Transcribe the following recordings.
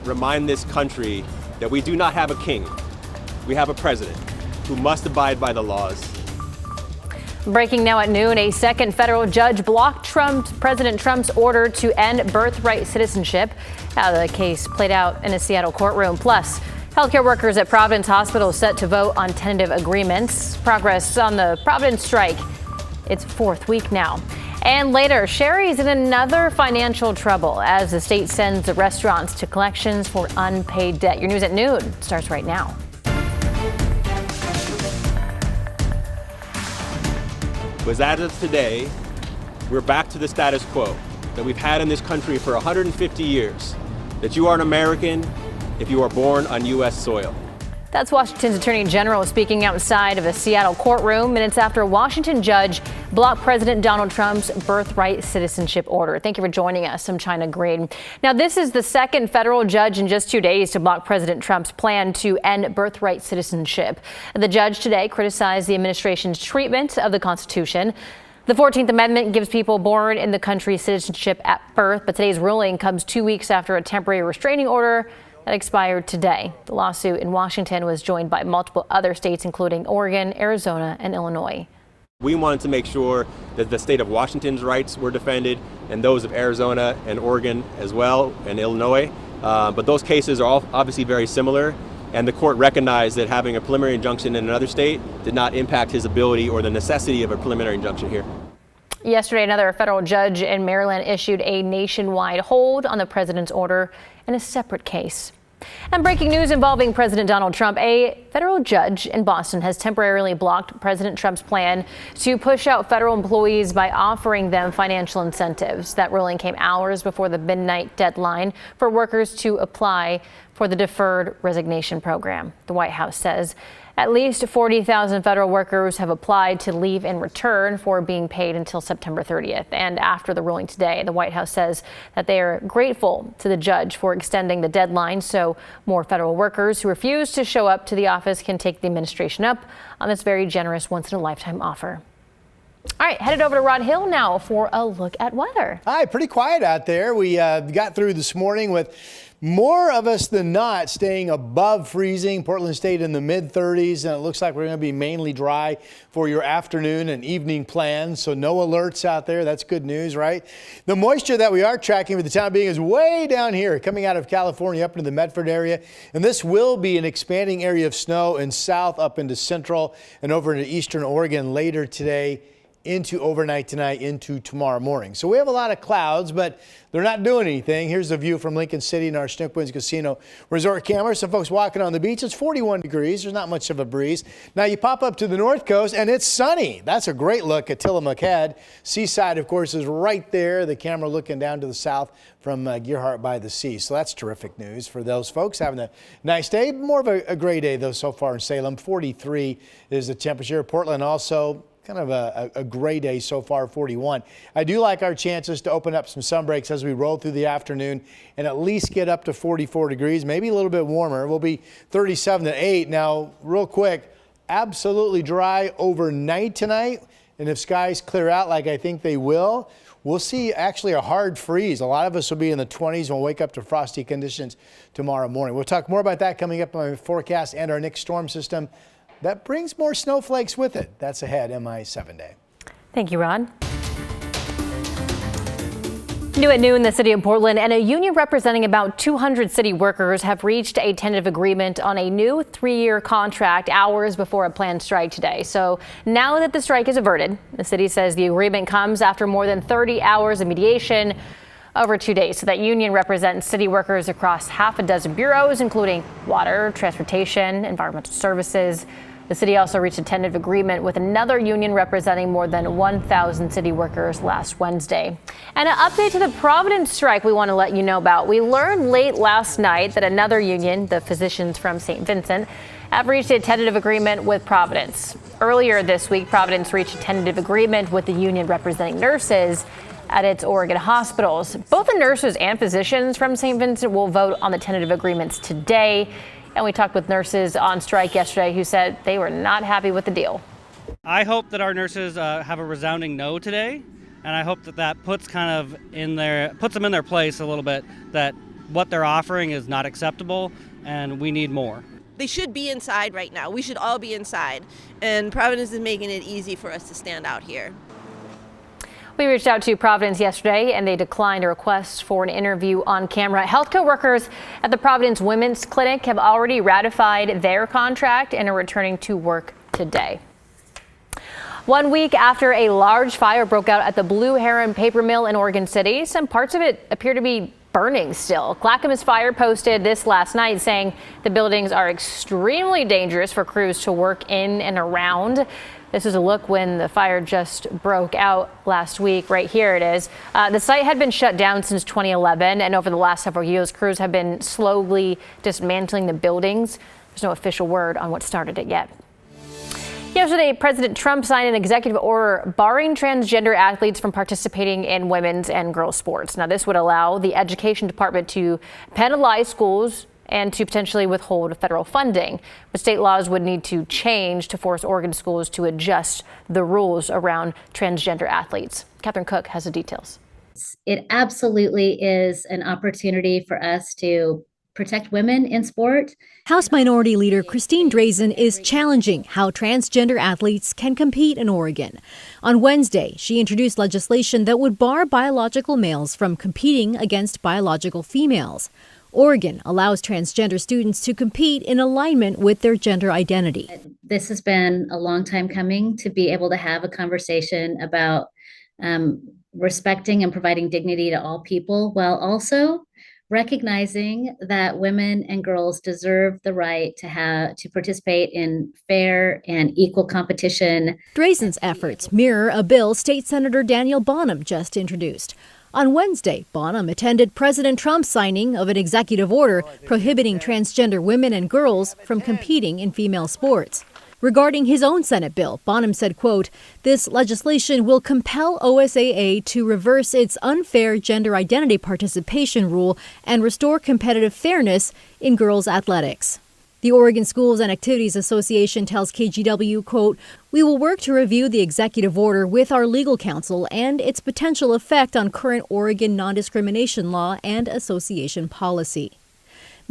remind this country that we do not have a king. We have a president who must abide by the laws. Breaking now at noon, a second federal judge blocked President Trump's order to end birthright citizenship. How the case played out in a Seattle courtroom. Plus, healthcare workers at Providence Hospital set to vote on tentative agreements. Progress on the Providence strike. It's fourth week now. And later, Sherry's in another financial trouble as the state sends the restaurants to collections for unpaid debt. Your news at noon starts right now. Was as of today, we're back to the status quo that we've had in this country for 150 years, that you are an American if you are born on U.S. soil. That's Washington's Attorney General speaking outside of a Seattle courtroom minutes after a Washington judge blocked President Donald Trump's birthright citizenship order. Thank you for joining us. I'm China Green. Now, this is the second federal judge in just 2 days to block President Trump's plan to end birthright citizenship. The judge today criticized the administration's treatment of the Constitution. The 14th Amendment gives people born in the country citizenship at birth, but today's ruling comes 2 weeks after a temporary restraining order that expired today. The lawsuit in Washington was joined by multiple other states, including Oregon, Arizona, and Illinois. We wanted to make sure that the state of Washington's rights were defended and those of Arizona and Oregon as well, and Illinois. But those cases are all obviously very similar, and the court recognized that having a preliminary injunction in another state did not impact his ability or the necessity of a preliminary injunction here. Yesterday, another federal judge in Maryland issued a nationwide hold on the president's order in a separate case. And breaking news involving President Donald Trump, a federal judge in Boston has temporarily blocked President Trump's plan to push out federal employees by offering them financial incentives. That ruling came hours before the midnight deadline for workers to apply for the deferred resignation program. The White House says at least 40,000 federal workers have applied to leave in return for being paid until September 30th. And after the ruling today, the White House says that they are grateful to the judge for extending the deadline so more federal workers who refuse to show up to the office can take the administration up on this very generous once-in-a-lifetime offer. All right, headed over to Rod Hill now for a look at weather. Hi, pretty quiet out there. We got through this morning with more of us than not staying above freezing. Portland stayed in the mid-30s, and it looks like we're going to be mainly dry for your afternoon and evening plans. So no alerts out there. That's good news, right? The moisture that we are tracking for the time being is way down here, coming out of California up into the Medford area. And this will be an expanding area of snow in south up into central and over into eastern Oregon later today, into overnight tonight, into tomorrow morning. So we have a lot of clouds, but they're not doing anything. Here's the view from Lincoln City in our Snook Winds Casino Resort camera. Some folks walking on the beach. It's 41 degrees. There's not much of a breeze. Now you pop up to the north coast and it's sunny. That's a great look at Tillamook Head. Seaside, of course, is right there. The camera looking down to the south from Gearhart by the Sea. So that's terrific news for those folks having a nice day. More of a gray day, though, so far in Salem. 43 is the temperature. Portland also kind of a gray day so far, 41. I do like our chances to open up some sun breaks as we roll through the afternoon and at least get up to 44 degrees, maybe a little bit warmer. We'll be 37 to 8. Now, real quick, absolutely dry overnight tonight. And if skies clear out like I think they will, we'll see actually a hard freeze. A lot of us will be in the 20s and we'll wake up to frosty conditions tomorrow morning. We'll talk more about that coming up on my forecast and our next storm system. That brings more snowflakes with it. That's ahead, MI 7 Day. Thank you, Rod. New at noon, the city of Portland and a union representing about 200 city workers have reached a tentative agreement on a new 3-year contract hours before a planned strike today. So now that the strike is averted, the city says the agreement comes after more than 30 hours of mediation over 2 days. So that union represents city workers across half a dozen bureaus, including water, transportation, environmental services. The city also reached a tentative agreement with another union representing more than 1,000 city workers last Wednesday. And an update to the Providence strike we want to let you know about. We learned late last night that another union, the physicians from St. Vincent, have reached a tentative agreement with Providence. Earlier this week, Providence reached a tentative agreement with the union representing nurses at its Oregon hospitals. Both the nurses and physicians from St. Vincent will vote on the tentative agreements today. And we talked with nurses on strike yesterday who said they were not happy with the deal. I hope that our nurses have a resounding no today, and I hope that puts them in their place a little bit, that what they're offering is not acceptable, and we need more. They should be inside right now. We should all be inside. And Providence is making it easy for us to stand out here. We reached out to Providence yesterday, and they declined a request for an interview on camera. Healthcare workers at the Providence Women's Clinic have already ratified their contract and are returning to work today. 1 week after a large fire broke out at the Blue Heron paper mill in Oregon City, some parts of it appear to be burning still. Clackamas Fire posted this last night saying the buildings are extremely dangerous for crews to work in and around. This is a look when the fire just broke out last week. Right here it is. The site had been shut down since 2011, and over the last several years, crews have been slowly dismantling the buildings. There's no official word on what started it yet. Yesterday, President Trump signed an executive order barring transgender athletes from participating in women's and girls' sports. Now, this would allow the Education Department to penalize schools and to potentially withhold federal funding. But state laws would need to change to force Oregon schools to adjust the rules around transgender athletes. Catherine Cook has the details. It absolutely is an opportunity for us to protect women in sport. House Minority Leader Christine Drazen is challenging how transgender athletes can compete in Oregon. On Wednesday, she introduced legislation that would bar biological males from competing against biological females. Oregon allows transgender students to compete in alignment with their gender identity. This has been a long time coming to be able to have a conversation about respecting and providing dignity to all people, while also recognizing that women and girls deserve the right to participate in fair and equal competition. Drazen's efforts mirror a bill State Senator Daniel Bonham just introduced. On Wednesday, Bonham attended President Trump's signing of an executive order prohibiting transgender women and girls from competing in female sports. Regarding his own Senate bill, Bonham said, quote, "This legislation will compel OSAA to reverse its unfair gender identity participation rule and restore competitive fairness in girls' athletics." The Oregon Schools and Activities Association tells KGW, quote, "We will work to review the executive order with our legal counsel and its potential effect on current Oregon non-discrimination law and association policy."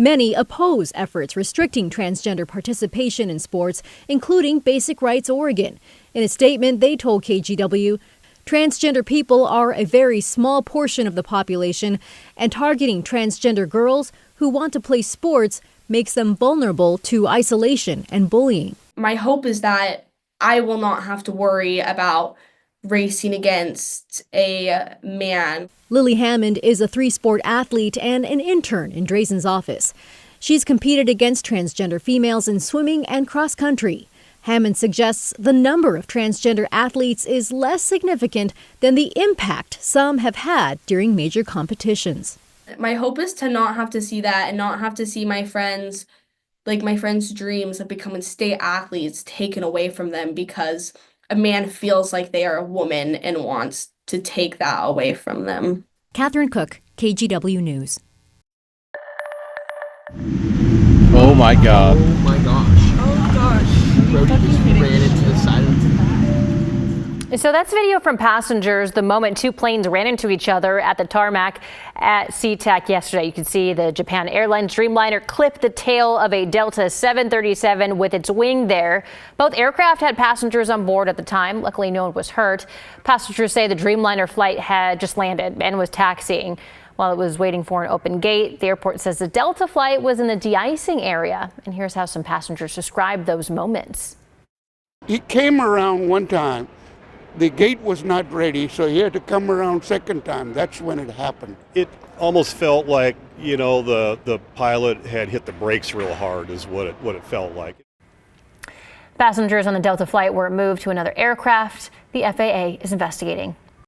Many oppose efforts restricting transgender participation in sports, including Basic Rights Oregon. In a statement, they told KGW, "Transgender people are a very small portion of the population, and targeting transgender girls who want to play sports makes them vulnerable to isolation and bullying." My hope is that I will not have to worry about racing against a man. Lily Hammond is a three-sport athlete and an intern in Drazen's office. She's competed against transgender females in swimming and cross-country. Hammond suggests the number of transgender athletes is less significant than the impact some have had during major competitions. My hope is to not have to see that and not have to see my friends' dreams of becoming state athletes taken away from them because a man feels like they are a woman and wants to take that away from them. Catherine Cook, KGW News. Oh my God. Oh my gosh. Oh gosh. Brody just ran into the side of the So that's video from passengers the moment two planes ran into each other at the tarmac at SeaTac yesterday. You can see the Japan Airlines Dreamliner clip the tail of a Delta 737 with its wing there. Both aircraft had passengers on board at the time. Luckily, no one was hurt. Passengers say the Dreamliner flight had just landed and was taxiing while it was waiting for an open gate. The airport says the Delta flight was in the de-icing area. And here's how some passengers described those moments. It came around one time. The gate was not ready, so he had to come around second time. That's when it happened. It almost felt like, the pilot had hit the brakes real hard is what it felt like. Passengers on the Delta flight were moved to another aircraft. The FAA is investigating.